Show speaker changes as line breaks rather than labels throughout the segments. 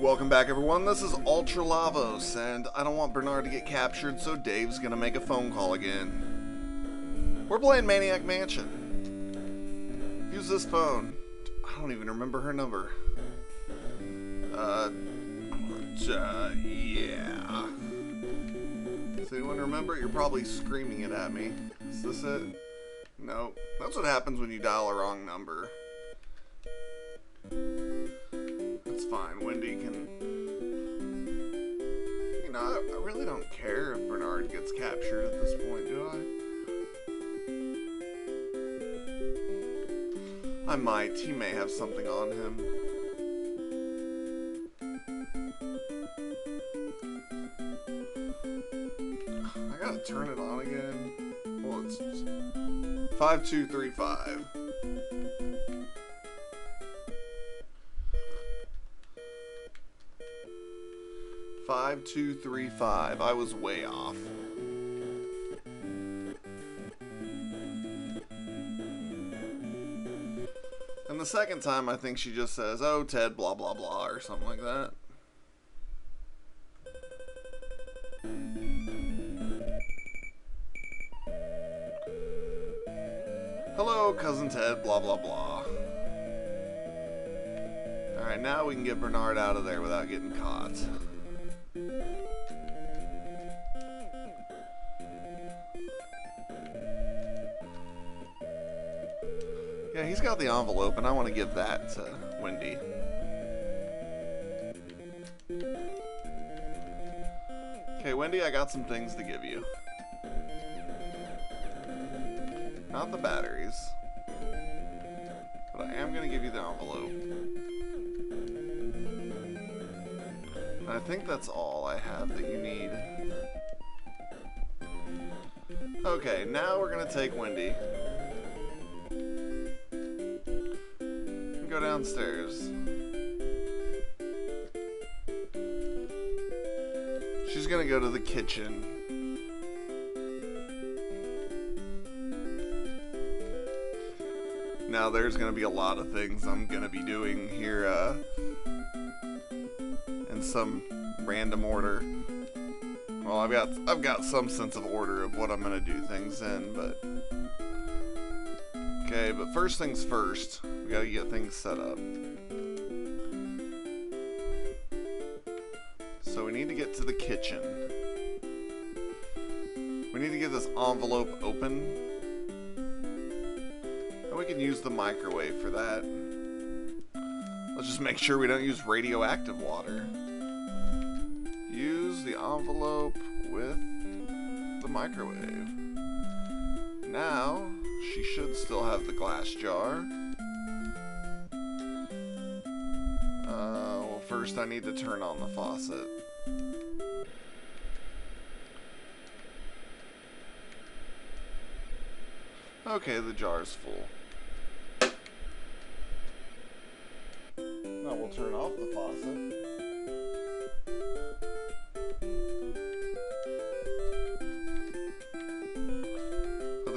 Welcome back, everyone. This is Ultra Lavos, and I don't want Bernard to get captured, so Dave's gonna make a phone call again. We're playing Maniac Mansion. Use this phone. I don't even remember her number. Yeah. Does anyone remember? You're probably screaming it at me. Is this it? No. That's what happens when you dial a wrong number. It's fine. Wendy can... You know, I really don't care if Bernard gets captured at this point, do I? I might. He may have something on him. I gotta turn it on again. Well, it's 5235. I was way off. And the second time, I think she just says, "Oh, Ted, blah, blah, blah," or something like that. Hello, Cousin Ted, blah, blah, blah. Alright, now we can get Bernard out of there without getting caught. Yeah, he's got the envelope, and I want to give that to Wendy. Okay, Wendy, I got some things to give you. Not the batteries. But I am going to give you the envelope. And I think that's all I have that you need. Okay, now we're going to take Wendy. Go downstairs. She's gonna go to the kitchen. Now there's gonna be a lot of things I'm gonna be doing here in some random order. Well, I've got some sense of order of what I'm gonna do things in, but okay, but first things first, we gotta get things set up. So we need to get to the kitchen. We need to get this envelope open. And we can use the microwave for that. Let's just make sure we don't use radioactive water. Use the envelope with the microwave. Now, she should still have the glass jar. Well, first I need to turn on the faucet. Okay, the jar's full. Now we'll turn off the faucet.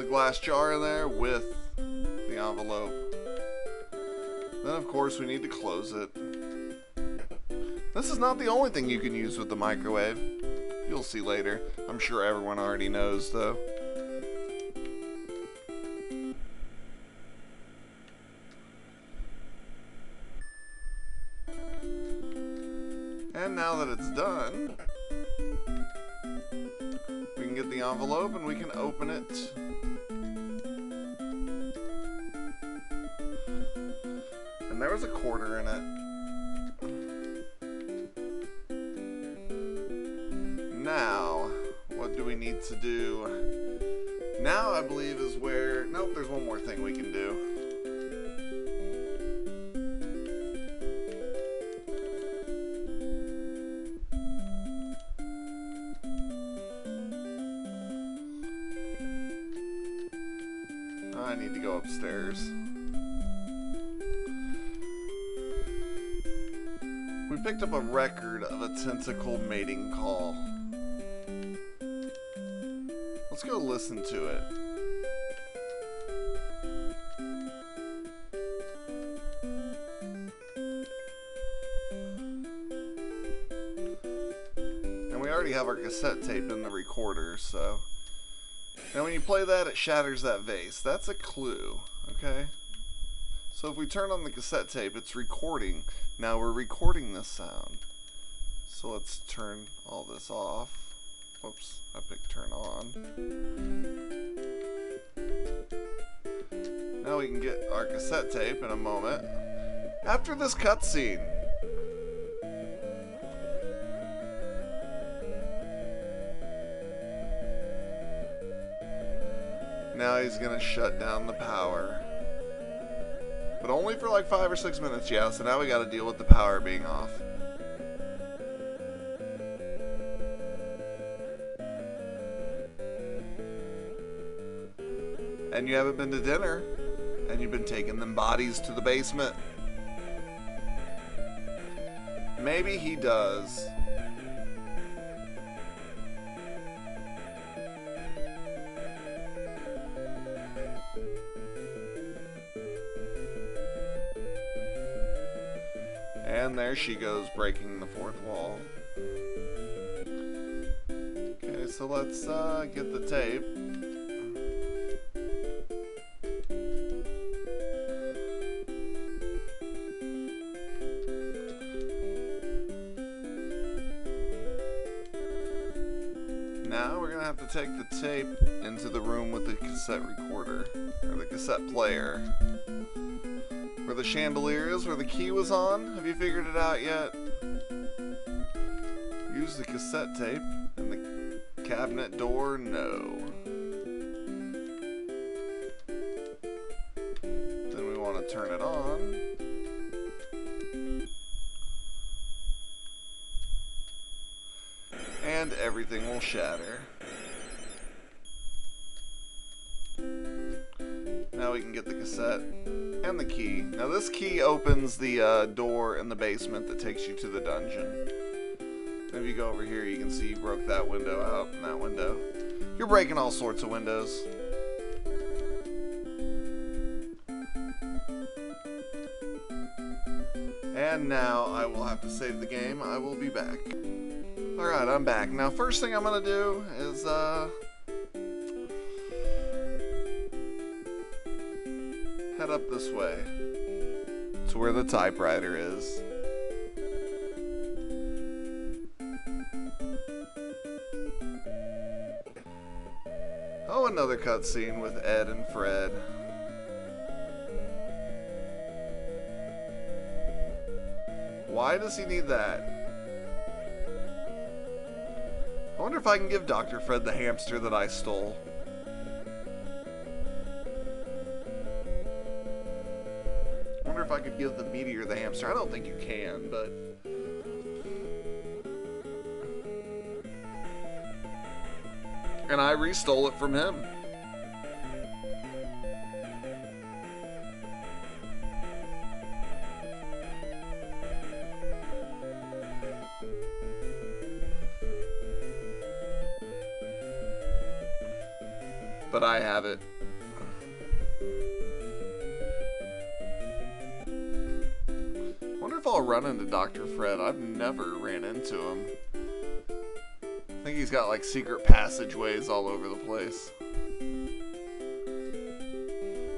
Glass jar in there with the envelope. Then of course we need to close it. This is not the only thing you can use with the microwave. You'll see later. I'm sure everyone already knows though. And now that it's done, we can get the envelope and we can open it. And there was a quarter in it. Now, what do we need to do? Now, I believe, is where... Nope, there's one more thing we can do. I need to go upstairs. We picked up a record of a tentacle mating call. Let's go listen to it. already have our cassette tape in the recorder, so. Now when you play that, it shatters that vase. That's a clue, okay? So if we turn on the cassette tape, it's recording. Now we're recording this sound. So let's turn all this off. Whoops, I picked turn on. Now we can get our cassette tape in a moment. After this cutscene. Now he's gonna shut down the power. But only for like 5 or 6 minutes, yeah, so now we gotta deal with the power being off. And you haven't been to dinner, and you've been taking them bodies to the basement. Maybe he does. And there she goes, breaking the fourth wall. Okay, so let's get the tape. Now we're gonna have to take the tape into the room with the cassette recorder, or the cassette player. Where the chandelier is, where the key was on. Have you figured it out yet? Use the cassette tape and the cabinet door, no. Then we want to turn it on. And everything will shatter. Now we can get the cassette and the key. Now this key opens the door in the basement that takes you to the dungeon. If you go over here, you can see you broke that window out and that window. You're breaking all sorts of windows. And now I will have to save the game. I will be back. Alright, I'm back. Now first thing I'm gonna do is head up this way to where the typewriter is. Oh, another cutscene with Ed and Fred. Why does he need that? I wonder if I can give Dr. Fred the hamster that I stole. I wonder if I could give the meteor the hamster. I don't think you can, but... And I re-stole it from him. But I have it. I wonder if I'll run into Dr. Fred. I've never ran into him. I think he's got like secret passageways all over the place.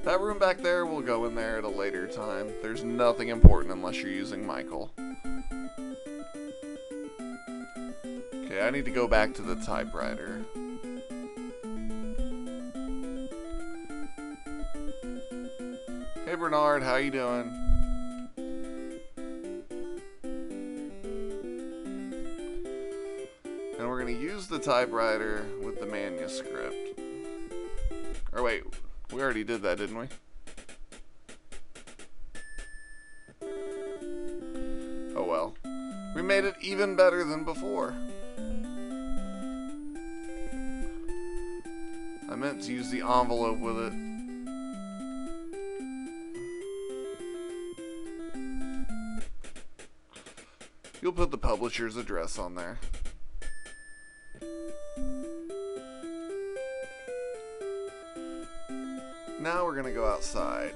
That room back there, we'll go in there at a later time. There's nothing important unless you're using Michael. Okay, I need to go back to the typewriter. Hey Bernard, how you doing? And we're going to use the typewriter with the manuscript. Or wait, we already did that, didn't we? Oh well. We made it even better than before. I meant to use the envelope with it. You'll put the publisher's address on there. Now we're going to go outside.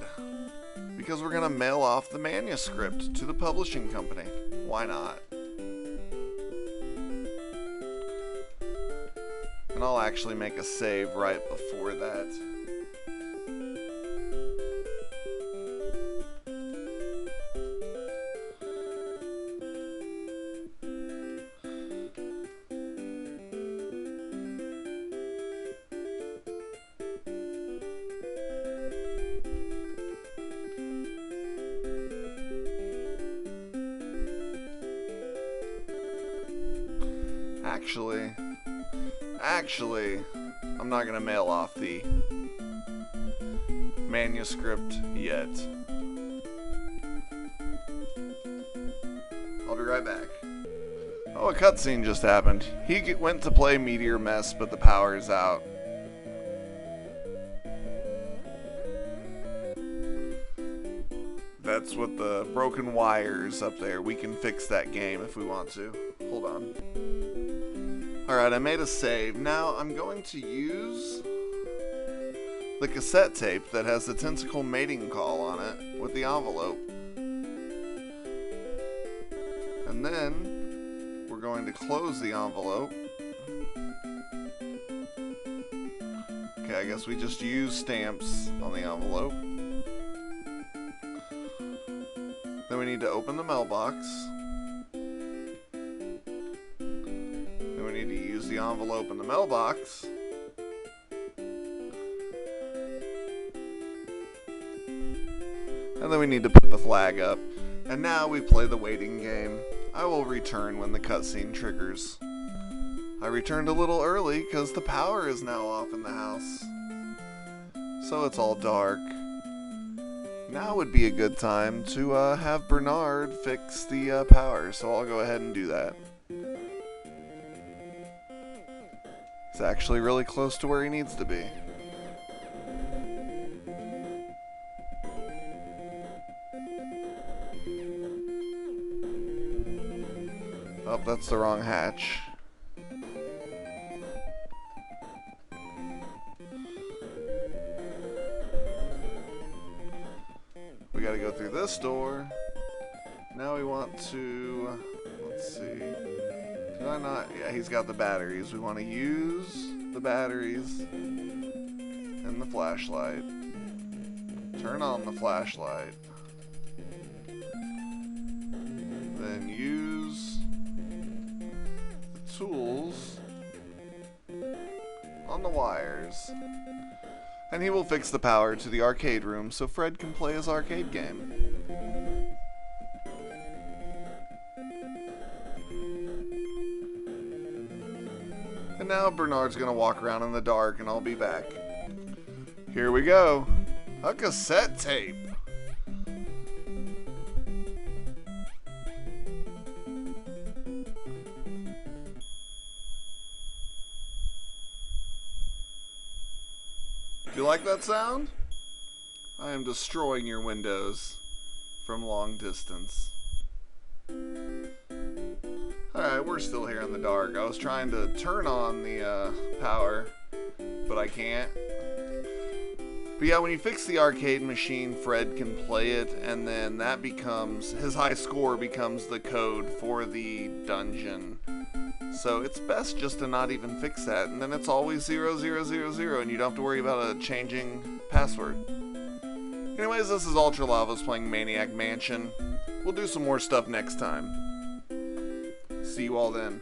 Because we're going to mail off the manuscript to the publishing company. Why not? And I'll actually make a save right before that. Actually, I'm not gonna mail off the manuscript yet. I'll be right back. Oh, a cutscene just happened. He went to play Meteor Mess, but the power is out. That's with the broken wires up there. We can fix that game if we want to. Hold on. Alright, I made a save. Now I'm going to use the cassette tape that has the tentacle mating call on it with the envelope. And then we're going to close the envelope. Okay, I guess we just use stamps on the envelope. Then we need to open the mailbox. The envelope in the mailbox. And then we need to put the flag up. And now we play the waiting game. I will return when the cutscene triggers. I returned a little early because the power is now off in the house. So it's all dark. Now would be a good time to have Bernard fix the power. So I'll go ahead and do that. It's actually really close to where he needs to be. Oh, that's the wrong hatch. We gotta go through this door. Now we want to... let's see... Did I not? Yeah, he's got the batteries. We want to use the batteries and the flashlight. Turn on the flashlight. Then use the tools on the wires. And he will fix the power to the arcade room so Fred can play his arcade game. And now Bernard's gonna walk around in the dark and I'll be back. Here we go. A cassette tape. Do you like that sound? I am destroying your windows from long distance. Alright, we're still here in the dark. I was trying to turn on the power, but I can't. But yeah, when you fix the arcade machine, Fred can play it, and then that becomes, his high score becomes the code for the dungeon. So it's best just to not even fix that, and then it's always 0000, and you don't have to worry about a changing password. Anyways, this is Ultra Lava's playing Maniac Mansion. We'll do some more stuff next time. See you all then.